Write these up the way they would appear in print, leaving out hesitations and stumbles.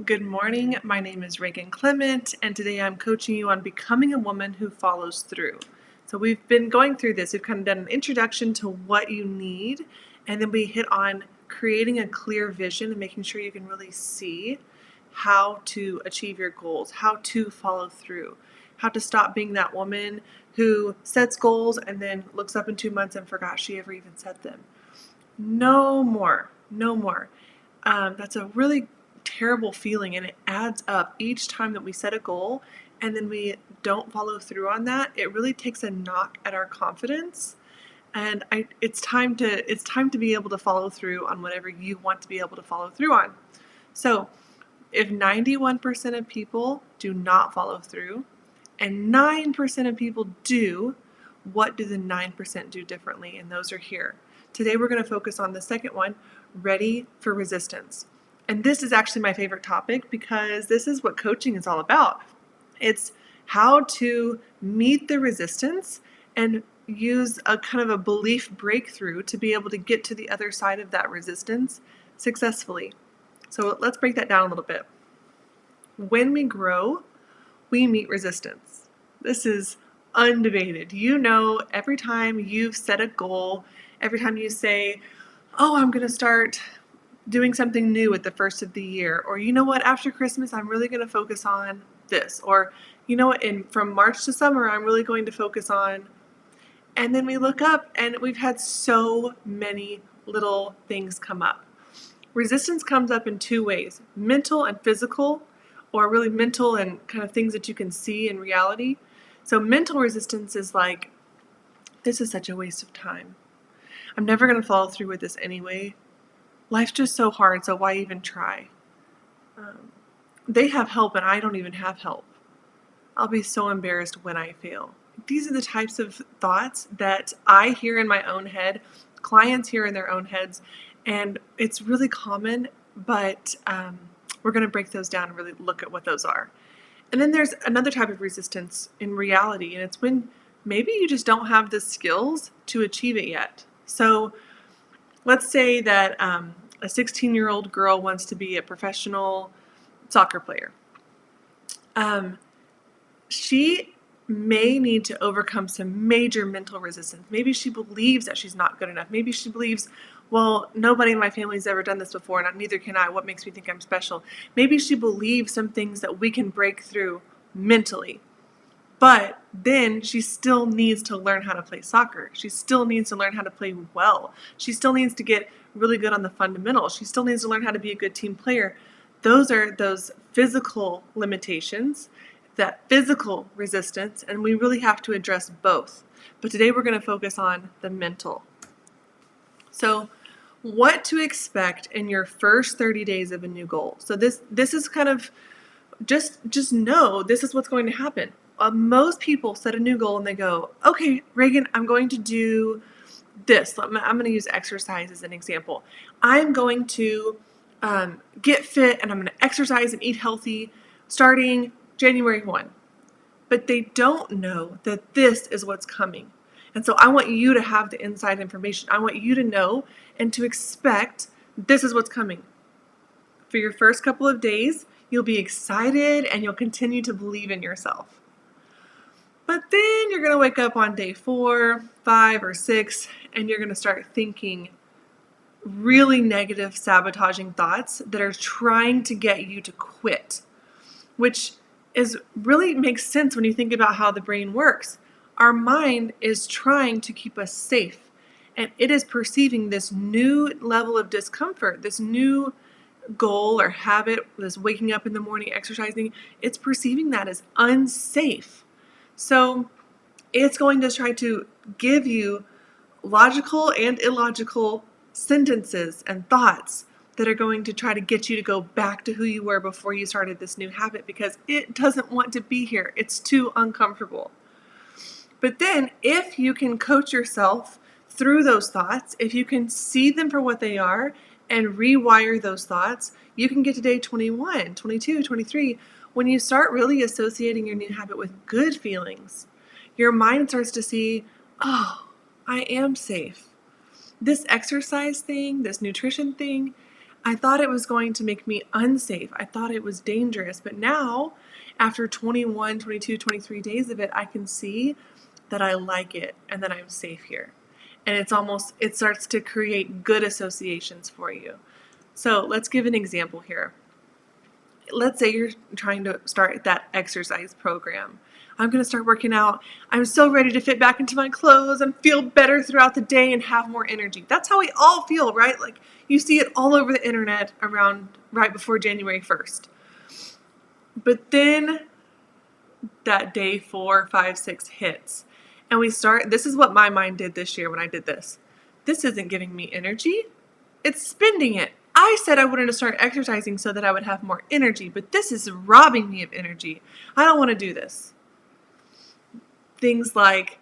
Good morning. My name is Reagan Clement, and today I'm coaching you on becoming a woman who follows through. So we've been going through this. We've kind of done an introduction to what you need, and then we hit on creating a clear vision and making sure you can really see how to achieve your goals, how to follow through, how to stop being that woman who sets goals and then looks up in 2 months and forgot she ever even set them. No more. No more. That's a really terrible feeling, and it adds up each time that we set a goal and then we don't follow through on that. It really takes a knock at our confidence, and it's time to be able to follow through on whatever you want to be able to follow through on. So, if 91% of people do not follow through and 9% of people do, what do the 9% do differently? And those are here. Today we're going to focus on the second one, ready for resistance. And this is actually my favorite topic because this is what coaching is all about. It's how to meet the resistance and use a kind of a belief breakthrough to be able to get to the other side of that resistance successfully. So let's break that down a little bit. When we grow, we meet resistance. This is undebated. You know, every time you've set a goal, every time you say, oh, I'm going to start doing something new at the first of the year, or you know what, after Christmas, I'm really going to focus on this, or you know what, from March to summer, I'm really going to focus on, and then we look up and we've had so many little things come up. Resistance comes up in two ways, mental and physical, or really mental and kind of things that you can see in reality. So mental resistance is like, this is such a waste of time. I'm never going to follow through with this anyway. Life's just so hard, so why even try? They have help and I don't even have help. I'll be so embarrassed when I fail. These are the types of thoughts that I hear in my own head, clients hear in their own heads, and it's really common, but we're going to break those down and really look at what those are. And then there's another type of resistance in reality, and it's when maybe you just don't have the skills to achieve it yet. So let's say that a 16-year-old girl wants to be a professional soccer player. She may need to overcome some major mental resistance. Maybe she believes that she's not good enough. Maybe she believes, well, nobody in my family's ever done this before, and neither can I. What makes me think I'm special? Maybe she believes some things that we can break through mentally. But then she still needs to learn how to play soccer. She still needs to learn how to play well. She still needs to get really good on the fundamentals. She still needs to learn how to be a good team player. Those are those physical limitations, that physical resistance, and we really have to address both. But today we're going to focus on the mental. So, what to expect in your first 30 days of a new goal. So this is kind of just know this is what's going to happen. Most people set a new goal and they go, okay, Reagan, I'm going to do this. I'm going to use exercise as an example. I'm going to get fit and I'm going to exercise and eat healthy starting January 1. But they don't know that this is what's coming. And so I want you to have the inside information. I want you to know and to expect this is what's coming. For your first couple of days, you'll be excited and you'll continue to believe in yourself. But then you're going to wake up on day 4, 5, or 6, and you're going to start thinking really negative, sabotaging thoughts that are trying to get you to quit, which is really makes sense when you think about how the brain works. Our mind is trying to keep us safe, and it is perceiving this new level of discomfort, this new goal or habit, this waking up in the morning, exercising. It's perceiving that as unsafe. So it's going to try to give you logical and illogical sentences and thoughts that are going to try to get you to go back to who you were before you started this new habit because it doesn't want to be here. It's too uncomfortable. But then if you can coach yourself through those thoughts, if you can see them for what they are and rewire those thoughts, you can get to day 21, 22, 23, when you start really associating your new habit with good feelings. Your mind starts to see, oh, I am safe. This exercise thing, this nutrition thing, I thought it was going to make me unsafe. I thought it was dangerous. But now, after 21, 22, 23 days of it, I can see that I like it and that I'm safe here. And it starts to create good associations for you. So let's give an example here. Let's say you're trying to start that exercise program. I'm going to start working out. I'm so ready to fit back into my clothes and feel better throughout the day and have more energy. That's how we all feel, right? Like you see it all over the internet around right before January 1st. But then that day 4, 5, 6 hits. And this is what my mind did this year when I did this. This isn't giving me energy. It's spending it. I said I wanted to start exercising so that I would have more energy, but this is robbing me of energy. I don't want to do this. Things like,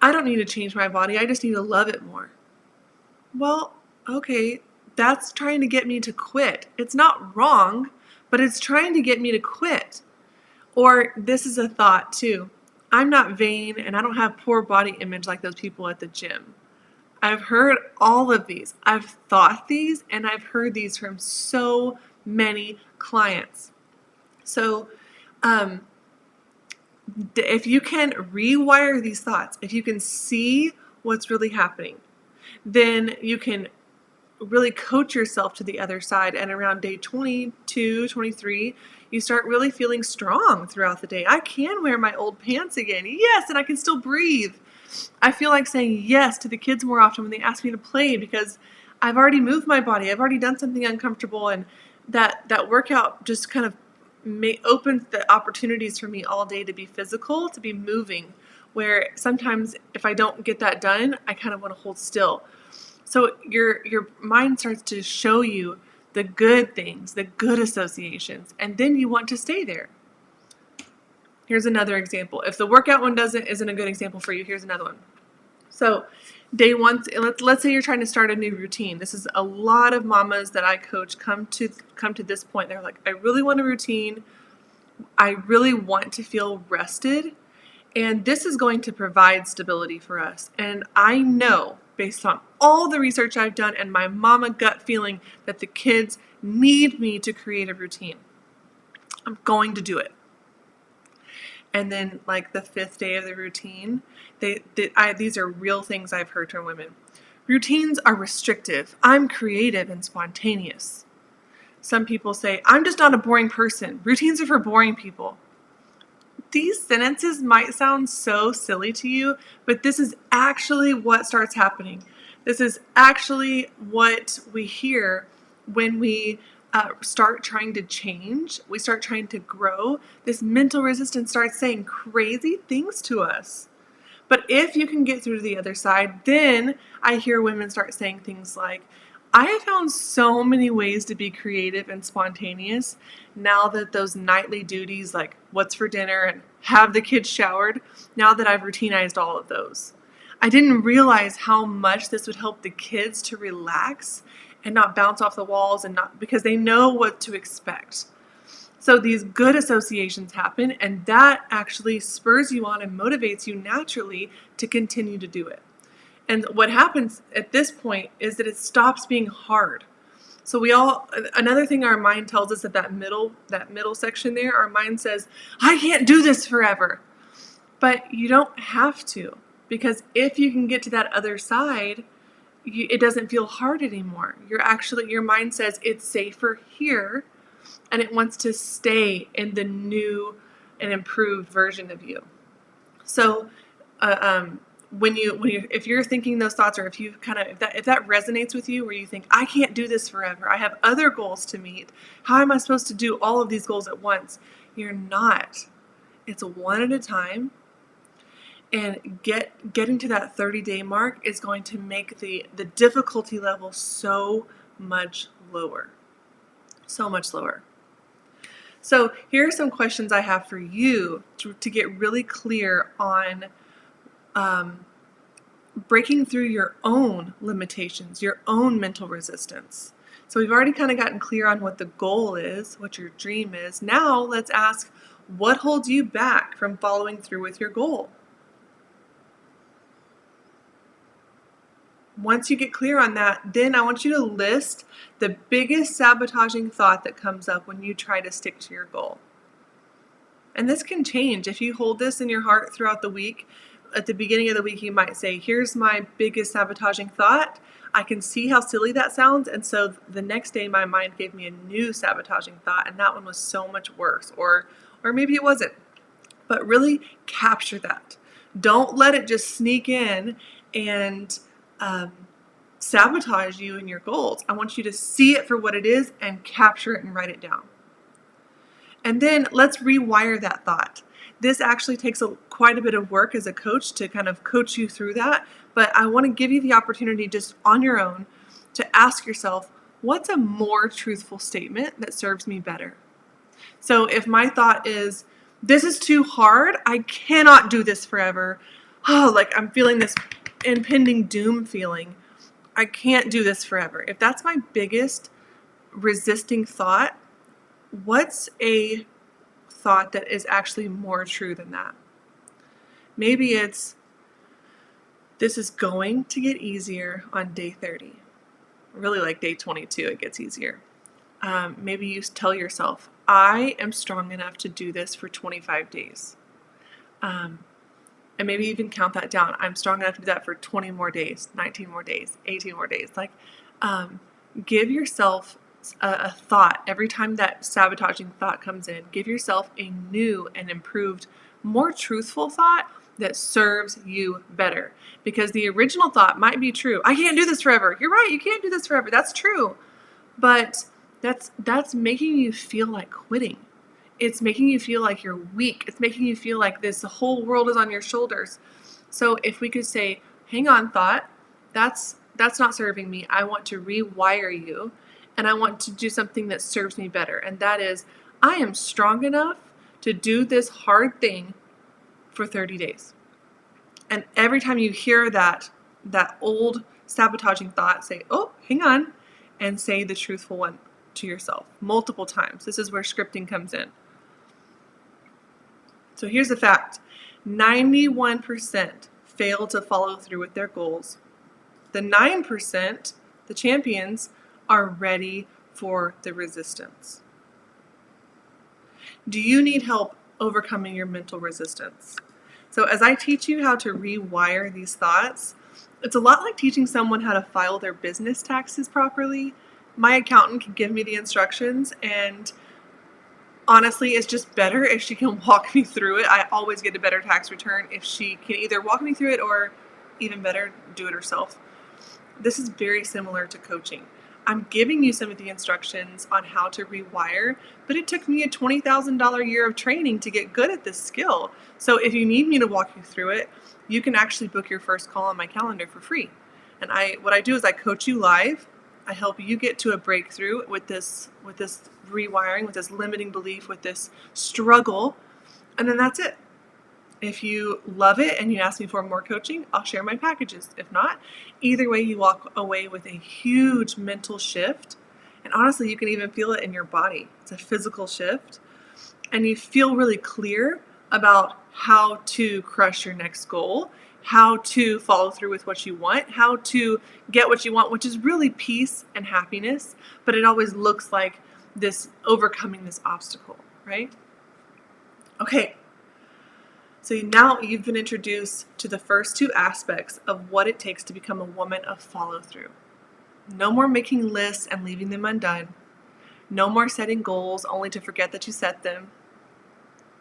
I don't need to change my body. I just need to love it more. Well, okay, that's trying to get me to quit. It's not wrong, but it's trying to get me to quit. Or this is a thought too. I'm not vain and I don't have poor body image like those people at the gym. I've heard all of these. I've thought these and I've heard these from so many clients. So if you can rewire these thoughts, if you can see what's really happening, then you can really coach yourself to the other side. And around day 22, 23, you start really feeling strong throughout the day. I can wear my old pants again. Yes, and I can still breathe. I feel like saying yes to the kids more often when they ask me to play because I've already moved my body. I've already done something uncomfortable, and that workout just kind of opens the opportunities for me all day to be physical, to be moving, where sometimes if I don't get that done, I kind of want to hold still. So your mind starts to show you the good things, the good associations, and then you want to stay there. Here's another example. If the workout one isn't a good example for you, here's another one. So day one, let's say you're trying to start a new routine. This is a lot of mamas that I coach come to this point. They're like, I really want a routine. I really want to feel rested. And this is going to provide stability for us. And I know, based on all the research I've done and my mama gut feeling, that the kids need me to create a routine. I'm going to do it. And then like the 5th day of the routine, these are real things I've heard from women. Routines are restrictive. I'm creative and spontaneous. Some people say, I'm just not a boring person. Routines are for boring people. These sentences might sound so silly to you, but this is actually what starts happening. This is actually what we hear when we start trying to change. We start trying to grow. This mental resistance starts saying crazy things to us. But if you can get through to the other side, then I hear women start saying things like, I have found so many ways to be creative and spontaneous now that those nightly duties like what's for dinner and have the kids showered, now that I've routinized all of those. I didn't realize how much this would help the kids to relax and not bounce off the walls because they know what to expect. So these good associations happen, and that actually spurs you on and motivates you naturally to continue to do it. And what happens at this point is that it stops being hard. So another thing our mind tells us at that middle section there, our mind says, I can't do this forever. But you don't have to, because if you can get to that other side, it doesn't feel hard anymore. Your mind says it's safer here, and it wants to stay in the new and improved version of you. So, if you're thinking those thoughts, or if that resonates with you, where you think, I can't do this forever, I have other goals to meet, how am I supposed to do all of these goals at once? You're not. It's one at a time. And getting to that 30-day mark is going to make the difficulty level so much lower. So much lower. So here are some questions I have for you to get really clear on breaking through your own limitations, your own mental resistance. So we've already kind of gotten clear on what the goal is, what your dream is. Now let's ask, what holds you back from following through with your goal? Once you get clear on that, then I want you to list the biggest sabotaging thought that comes up when you try to stick to your goal. And this can change. If you hold this in your heart throughout the week, at the beginning of the week, you might say, here's my biggest sabotaging thought. I can see how silly that sounds. And so the next day, my mind gave me a new sabotaging thought, and that one was so much worse. Or maybe it wasn't. But really capture that. Don't let it just sneak in and sabotage you and your goals. I want you to see it for what it is and capture it and write it down. And then let's rewire that thought. This actually takes quite a bit of work as a coach to kind of coach you through that. But I want to give you the opportunity just on your own to ask yourself, what's a more truthful statement that serves me better? So if my thought is, this is too hard, I cannot do this forever. Oh, like I'm feeling this impending doom feeling. I can't do this forever. If that's my biggest resisting thought, what's a thought that is actually more true than that? Maybe it's, this is going to get easier on day 30. Really like day 22, it gets easier. Maybe you tell yourself, I am strong enough to do this for 25 days. And maybe you can count that down. I'm strong enough to do that for 20 more days, 19 more days, 18 more days. Like, give yourself a thought every time that sabotaging thought comes in. Give yourself a new and improved, more truthful thought that serves you better. Because the original thought might be true. I can't do this forever. You're right. You can't do this forever. That's true. But that's making you feel like quitting. It's making you feel like you're weak. It's making you feel like the whole world is on your shoulders. So if we could say, hang on, thought, that's not serving me. I want to rewire you, and I want to do something that serves me better. And that is, I am strong enough to do this hard thing for 30 days. And every time you hear that old sabotaging thought, say, oh, hang on, and say the truthful one to yourself multiple times. This is where scripting comes in. So here's the fact. 91% fail to follow through with their goals. The 9%, the champions, are ready for the resistance. Do you need help overcoming your mental resistance? So as I teach you how to rewire these thoughts, it's a lot like teaching someone how to file their business taxes properly. My accountant can give me the instructions, and honestly, it's just better if she can walk me through it. I always get a better tax return if she can either walk me through it or, even better, do it herself. This is very similar to coaching. I'm giving you some of the instructions on how to rewire, but it took me a $20,000 year of training to get good at this skill. So if you need me to walk you through it, you can actually book your first call on my calendar for free. And what I do is I coach you live. I help you get to a breakthrough with this rewiring, with this limiting belief, with this struggle, and then that's it. If you love it and you ask me for more coaching, I'll share my packages. If not, either way, you walk away with a huge mental shift. And honestly, you can even feel it in your body. It's a physical shift. And you feel really clear about how to crush your next goal, how to follow through with what you want, how to get what you want, which is really peace and happiness. But it always looks like this overcoming this obstacle, right? Okay. So now you've been introduced to the first two aspects of what it takes to become a woman of follow-through. No more making lists and leaving them undone. No more setting goals only to forget that you set them.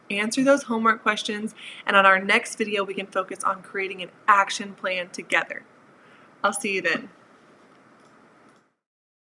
Answer those homework questions, and on our next video we can focus on creating an action plan together. I'll see you then.